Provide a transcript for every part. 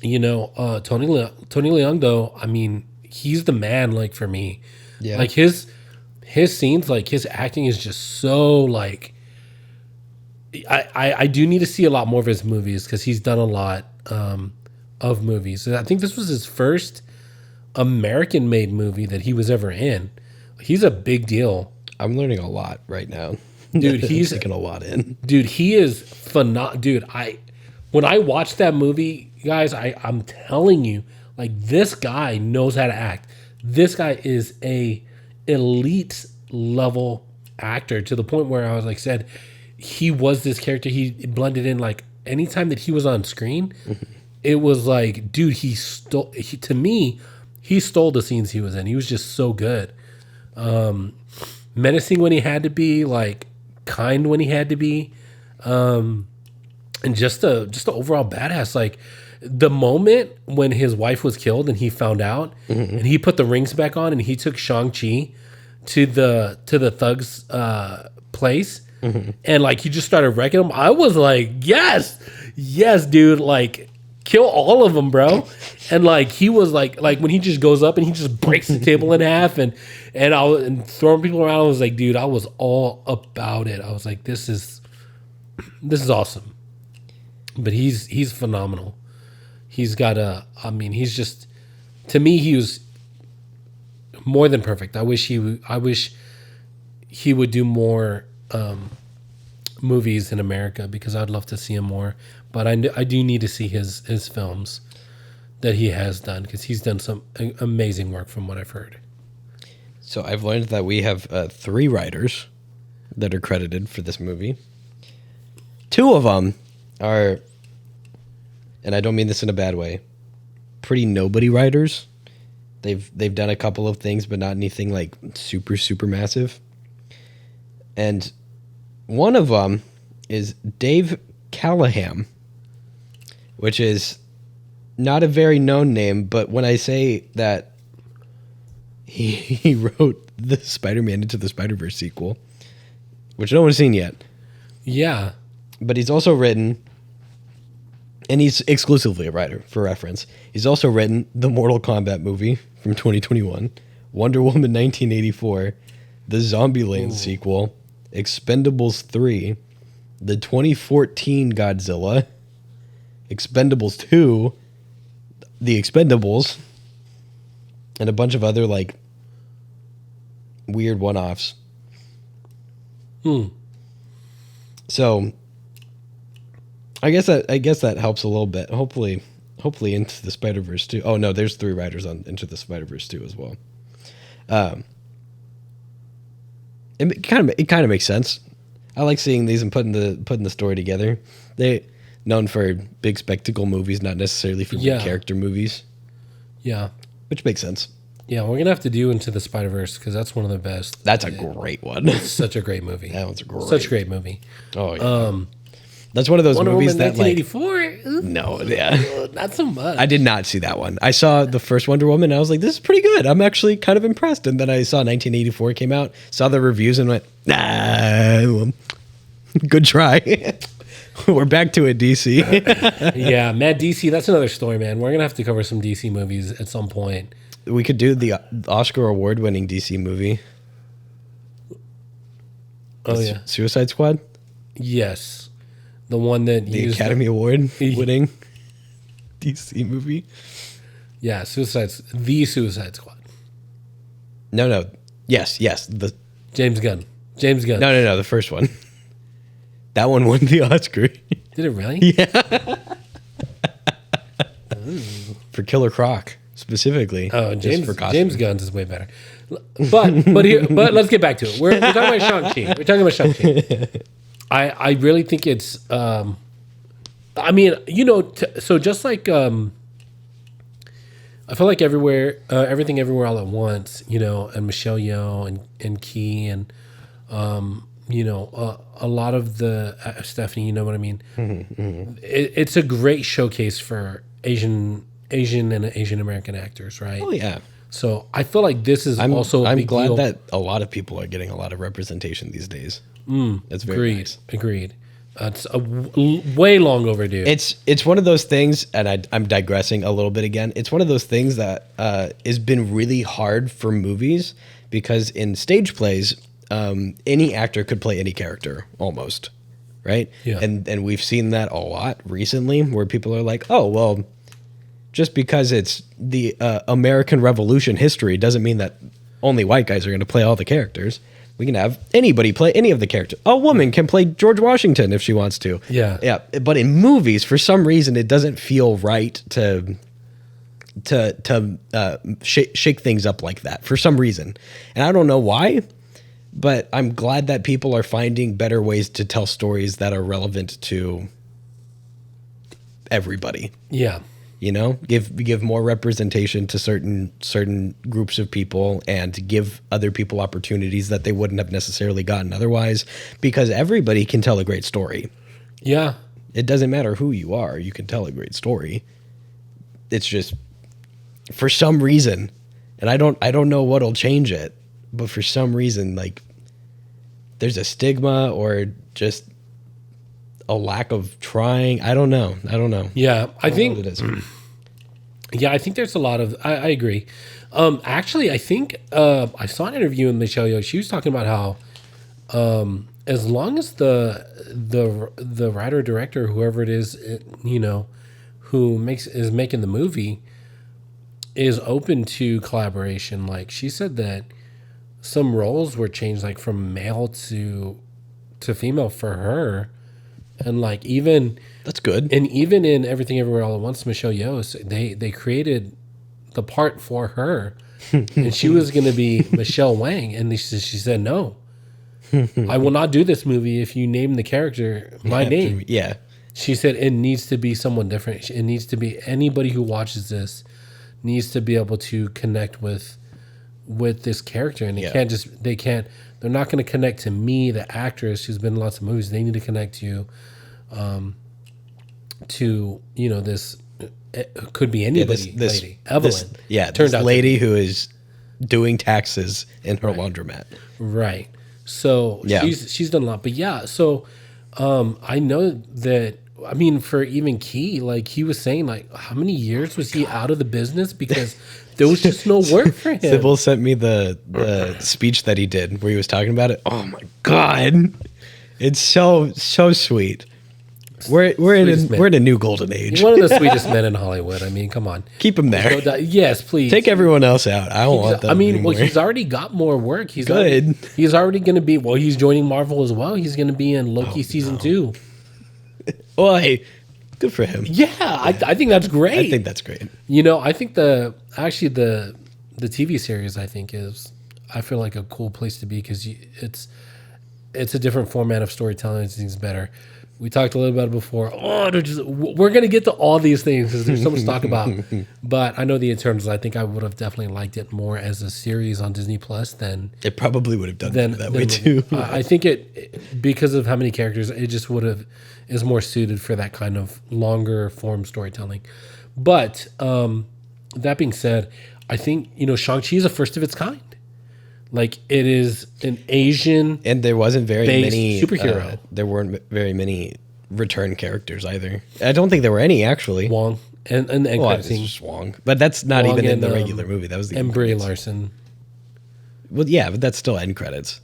Tony Leung though. I mean, he's the man. Like for me, Yeah. like his scenes, like his acting is just so like. I do need to see a lot more of his movies because he's done a lot of movies. And I think this was his first American-made movie that he was ever in. He's a big deal, I'm learning a lot right now. dude. I'm He's taking a lot in. dude. He is phenomenal, dude. When I watched that movie, guys, I'm telling you, like this guy knows how to act. This guy is a elite level actor to the point where I was like said he was this character. He blended in like anytime that he was on screen, it was like, dude, to me, he stole the scenes he was in. He was just so good. Menacing when he had to be, like kind when he had to be, and just a overall badass. Like the moment when his wife was killed and he found out, and he put the rings back on and he took Shang Chi to the thugs place, and like he just started wrecking them. I was like, yes, dude, like kill all of them, bro. And like he was like when he just goes up and he just breaks the table in half and throwing people around. I was like, dude, I was all about it. I was like, this is awesome. But he's phenomenal. He's got he's just, to me, he was more than perfect. I wish he would do more movies in America because I'd love to see him more. But I do need to see his films that he has done because he's done some amazing work from what I've heard. So I've learned that we have 3 writers that are credited for this movie. 2 of them are, and I don't mean this in a bad way, pretty nobody writers. They've done a couple of things, but not anything like super, super massive. And one of them is Dave Callahan, which is not a very known name, but when I say that he wrote the Spider-Man Into the Spider-Verse sequel, which no one's seen yet. Yeah. But he's also written, and he's exclusively a writer, for reference, he's also written the Mortal Kombat movie from 2021, Wonder Woman 1984, the Zombieland sequel, Expendables 3, the 2014 Godzilla, Expendables 2, The Expendables, and a bunch of other like weird one-offs. So I guess that helps a little bit. Hopefully Into the Spider-Verse 2. Oh no, there's 3 writers on Into the Spider-Verse 2 as well. It kind of makes sense. I like seeing these and putting the story together. They known for big spectacle movies, not necessarily for big character movies. Yeah, which makes sense. Yeah, we're gonna have to do Into the Spider-Verse because that's one of the best. That's a great one. It's such a great movie. That one's such a great movie. Oh yeah. That's one of those Wonder movies Woman that 1984. No, yeah, not so much. I did not see that one. I saw the first Wonder Woman. And I was like, this is pretty good. I'm actually kind of impressed. And then I saw 1984 came out, saw the reviews, and went, well, good try. We're back to it, DC. Yeah, man, DC. That's another story, man. We're gonna have to cover some DC movies at some point. We could do the Oscar award-winning DC movie. Oh yeah, Suicide Squad. Yes. The one that the Academy Award winning DC movie. Yeah, the Suicide Squad. No. Yes. The James Gunn. No. The first one. That one won the Oscar. Did it really? Yeah. For Killer Croc specifically. Oh, James Gunn's is way better. But let's get back to it. We're talking about Shang-Chi. I really think it's, I mean, so just like, I feel like everything everywhere all at once, and Michelle Yeoh and Key and, a lot of the Stephanie, you know what I mean? It's a great showcase for Asian and Asian American actors, right? Oh yeah. So I feel like this is also a I'm big glad deal. that a lot of people are getting a lot of representation these days. That's very nice. Agreed. It's way long overdue. It's one of those things, and I'm digressing a little bit again. It's one of those things that has been really hard for movies because in stage plays, any actor could play any character almost, right? Yeah. And we've seen that a lot recently, where people are like, oh well, just because it's the American Revolution history doesn't mean that only white guys are going to play all the characters. We can have anybody play any of the characters. A woman can play George Washington if she wants to. Yeah. Yeah. But in movies, for some reason, it doesn't feel right to shake things up like that for some reason. And I don't know why, but I'm glad that people are finding better ways to tell stories that are relevant to everybody. Yeah. You know, give more representation to certain groups of people and give other people opportunities that they wouldn't have necessarily gotten otherwise, because everybody can tell a great story. Yeah. It doesn't matter who you are, you can tell a great story. It's just for some reason, and I don't know what'll change it, but for some reason, like, there's a stigma or just a lack of trying. I don't know. Yeah. I think what it is. Yeah, I think there's a lot of. I agree. Actually, I think I saw an interview with Michelle Yeoh. She was talking about how as long as the writer director, whoever it is, who is making the movie, is open to collaboration. Like, she said that some roles were changed, like from male to female for her, and like even. That's good. And even in Everything Everywhere All at Once, Michelle Yeoh, they created the part for her, and she was going to be Michelle Wang, and she said no, I will not do this movie if you name the character my name. Yeah, she said it needs to be someone different. It needs to be anybody who watches this needs to be able to connect with this character, and they're not going to connect to me, the actress who's been in lots of movies. They need to connect to this, it could be anybody. This lady, Evelyn. This lady who is doing taxes in her laundromat. Right. So she's done a lot, but yeah. So I know that. I mean, for even Key, like he was saying, like how many years was he out of the business because there was just no work for him. Sybil sent me the speech that he did where he was talking about it. Oh my god, it's so sweet. We're in a new golden age. One of the sweetest men in Hollywood. I mean, come on, keep him there. Yes, please. Take everyone else out. I don't want them. I mean, anymore. well, he's already got more work. He's good. He's already going to be. Well, he's joining Marvel as well. He's going to be in Loki season 2. Well, hey, good for him. Yeah, I think that's great. I think that's great. I think the TV series I feel like a cool place to be because it's a different format of storytelling. I think it's better. We talked a little about it before. We're going to get to all these things because there's so much to talk about. But I know the Eternals. I think I would have definitely liked it more as a series on Disney Plus than it probably would have done that way too. I think it because of how many characters, it just is more suited for that kind of longer form storytelling. But that being said, I think Shang Chi is a first of its kind. Like it is an Asian, and there wasn't very many superhero. There weren't very many return characters either. I don't think there were any actually. Wong and it's just Wong, but that's not Wong even in the regular movie. That was the and Brie Larson. Well, yeah, but that's still end credits.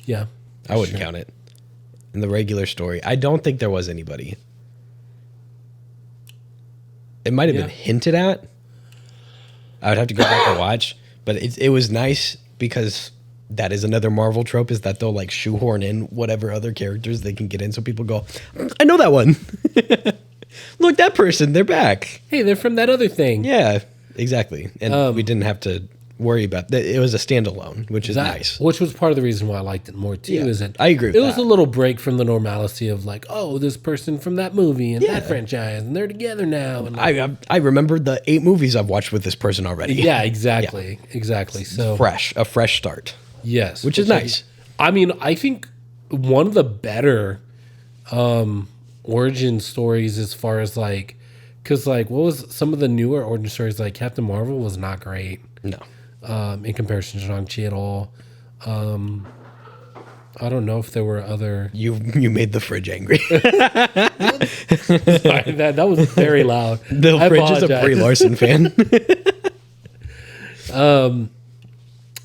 Yeah, I wouldn't count it in the regular story. I don't think there was anybody. It might have been hinted at. I would have to go back and watch, but it was nice. Because that is another Marvel trope, is that they'll like shoehorn in whatever other characters they can get in, so people go, I know that one. Look, that person, they're back. Hey, they're from that other thing. Yeah, exactly. And we didn't have to worry about that. It was a standalone, which is nice. Which was part of the reason why I liked it more too. Yeah, I agree with that. It was a little break from the normalcy of like, oh, this person from that movie and that franchise, and they're together now. And like, I remember the 8 movies I've watched with this person already. Yeah, exactly. Yeah. Exactly. So a fresh start. Yes. Which is nice. I mean, I think one of the better origin stories as far as like, because like, what was some of the newer origin stories? Like Captain Marvel was not great. No. In comparison to Shang Chi at all. I don't know if there were other. You made the fridge angry. Sorry, that was very loud. The I fridge is a apologize. Brie Larson fan.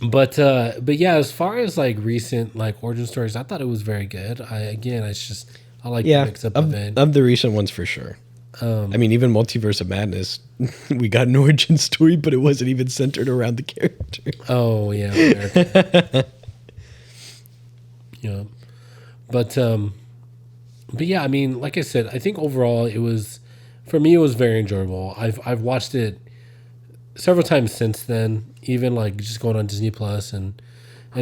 But yeah, as far as like recent like origin stories, I thought it was very good. I like the mix up of it. Of the recent ones for sure. I mean, even Multiverse of Madness, we got an origin story, but it wasn't even centered around the character. Oh yeah, America. Yeah, but yeah, I mean, like I said, I think overall it was, for me, it was very enjoyable. I've watched it several times since then, even like just going on Disney Plus and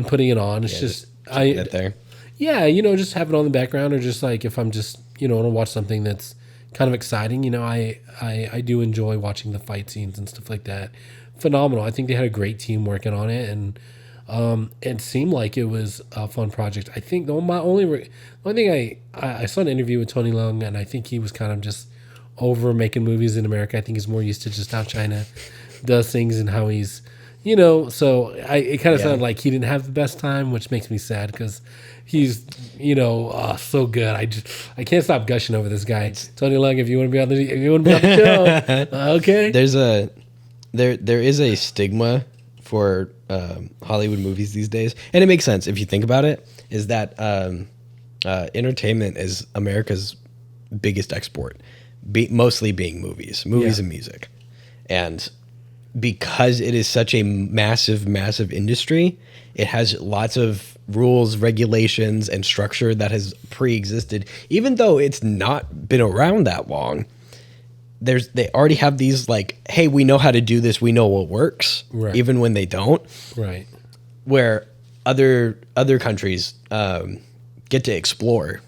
putting it on. It's just Get there. yeah, just have it on the background, or just like if I'm just want to watch something that's kind of exciting. I do enjoy watching the fight scenes and stuff like that. Phenomenal. I think they had a great team working on it, and it seemed like it was a fun project. I think the only thing I saw an interview with Tony Leung, and I think he was kind of just over making movies in America. I think he's more used to just how China does things and how he's, so it kind of sounded like he didn't have the best time, which makes me sad because he's, so good. I can't stop gushing over this guy. Tony Leung, if you want to be on the show, okay. There is a stigma for Hollywood movies these days, and it makes sense if you think about it. Is that entertainment is America's biggest export, mostly being movies and music, and because it is such a massive industry, it has lots of rules, regulations, and structure that has pre-existed, even though it's not been around that long. They already have these like, hey, we know how to do this, we know what works, right, even when they don't. Right. Where other countries get to explore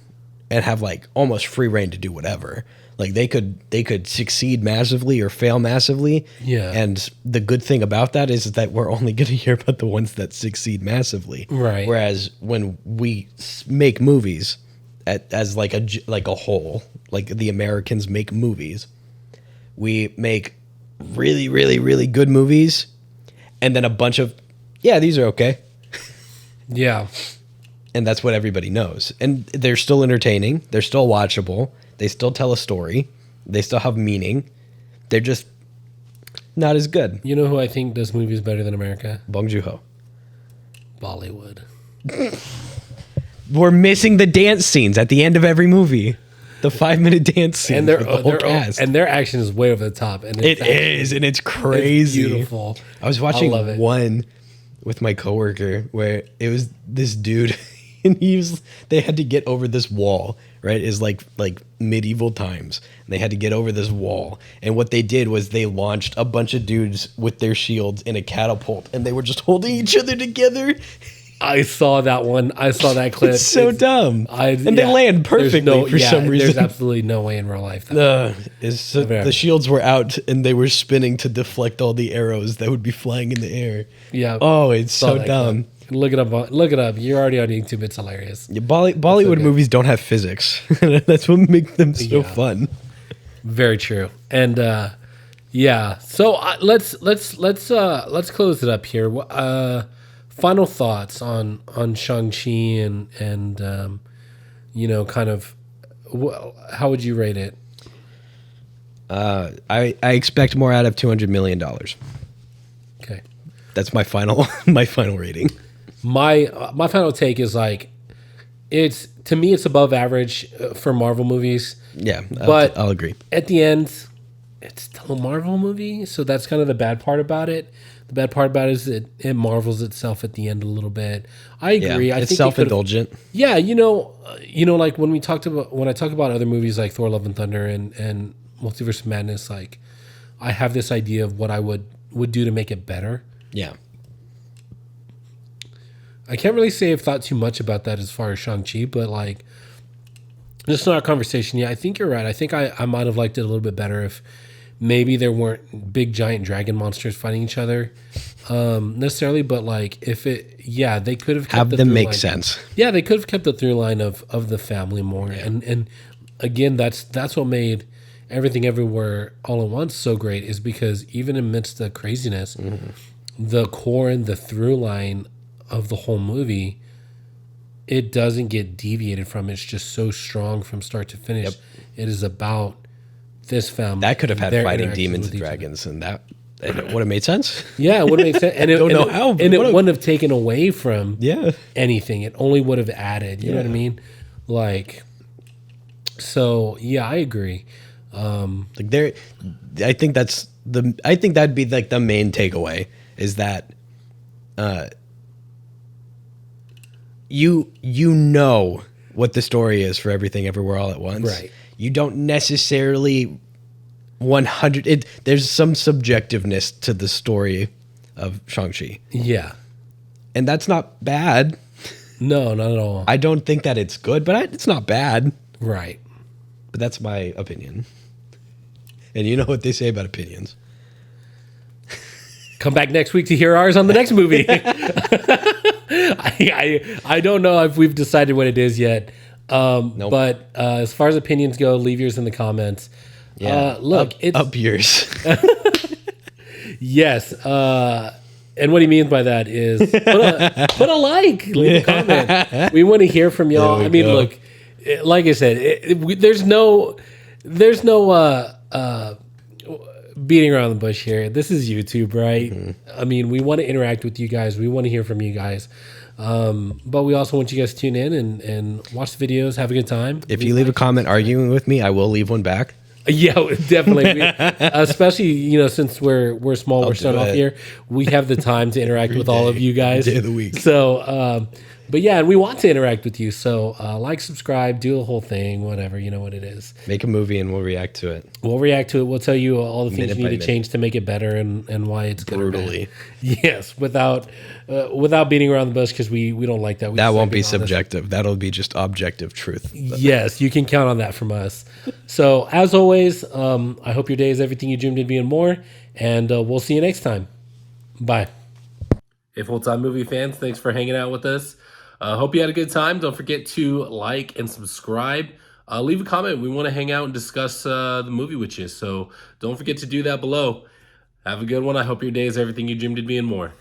and have like almost free reign to do whatever. Like they could succeed massively or fail massively. Yeah. And the good thing about that is that we're only going to hear about the ones that succeed massively. Right. Whereas when we make movies as like a whole, like the Americans make movies, we make really, really, really good movies, and then a bunch of, these are okay. Yeah. And that's what everybody knows. And they're still entertaining. They're still watchable. They still tell a story. They still have meaning. They're just not as good. You know who I think does movies better than America? Bong Joon-ho. Bollywood. We're missing the dance scenes at the end of every movie. The 5-minute dance scene And for the whole cast. and their action is way over the top. And It is, and it's crazy. It's beautiful. I was watching love it. one with my coworker where it was this dude, and they had to get over this wall, right? It's like medieval times. And they had to get over this wall. And what they did was they launched a bunch of dudes with their shields in a catapult, and they were just holding each other together. I saw that one. I saw that clip. It's so dumb. They land There's perfectly for some reason. There's absolutely no way in real life. The shields were out, and they were spinning to deflect all the arrows that would be flying in the air. Yeah. Oh, it's so dumb. Clip. Look it up. Look it up. You're already on YouTube. It's hilarious. Yeah, Bollywood movies don't have physics. That's what makes them so fun. Very true. And so let's close it up here. Final thoughts on Shang Chi and kind of how would you rate it? I expect more out of $200 million. Okay, that's my final rating. My final take is like, it's above average for Marvel movies. Yeah, but I'll agree. At the end, it's still a Marvel movie, so that's kind of the bad part about it. The bad part about it is it marvels itself at the end a little bit. I agree. Yeah, I it's think self-indulgent. Like when I talk about other movies like Thor: Love and Thunder and Multiverse of Madness, like I have this idea of what I would do to make it better. Yeah. I can't really say I've thought too much about that as far as Shang-Chi, but like, just in our conversation, I think you're right. I think I might have liked it a little bit better if maybe there weren't big giant dragon monsters fighting each other necessarily, but like if they could have them make sense. Yeah, they could have kept the through line of the family more, and again, that's what made Everything Everywhere All at Once so great, is because even amidst the craziness, the core and the through line of the whole movie it doesn't get deviated from. It's just so strong from start to finish. Yep. It is about this family. That could have and had their fighting interactions demons with and each other. dragons, and it would have made sense. Yeah, it would have made sense. And it, Don't know and it- how, but and it would've. wouldn't have taken away from Yeah. anything. It only would have added. You know what I Yeah. mean? Like, so yeah, I agree. Like there, I think that'd be like the main takeaway is that, you know what the story is for Everything Everywhere All at Once. Right. You don't necessarily 100. There's some subjectiveness to the story of Shang-Chi, Yeah. and that's not bad. No, not at all. I don't think that it's good, but it's not bad. Right. But that's my opinion. And you know what they say about opinions. Come back next week to hear ours on the next movie. I don't know if we've decided what it is yet. Nope. But as far as opinions go, leave yours in the comments. Look, it's up yours. yes. And what he means by that is put a like, leave a comment. We want to hear from y'all. There we I mean, go. look, like I said, there's no beating around the bush here. This is YouTube, right? Mm-hmm. I mean, we want to interact with you guys. We want to hear from you guys. But we also want you guys to tune in and watch the videos, have a good time. If you leave a comment arguing with me, I will leave one back. Yeah, definitely. Especially, since we're small, we're starting do off it. here. We have the time to interact with all of you guys. Day of the week. So, but yeah, and we want to interact with you. So, like, subscribe, do the whole thing, whatever. You know what it is. Make a movie and we'll react to it. We'll react to it. We'll tell you all the things Minute you by need to minute. change to make it better and why it's good or bad. Brutally. Yes, without beating around the bush, because we don't like that. We That just won't like be being honest. subjective. That'll be just objective truth. Yes, you can count on that from us. So, as always, I hope your day is everything you dreamed it'd be and more. And we'll see you next time. Bye. Hey, full-time movie fans, thanks for hanging out with us. Hope you had a good time. Don't forget to like and subscribe. Leave a comment. We want to hang out and discuss the movie with you. So don't forget to do that below. Have a good one. I hope your day is everything you dreamed it'd be and more.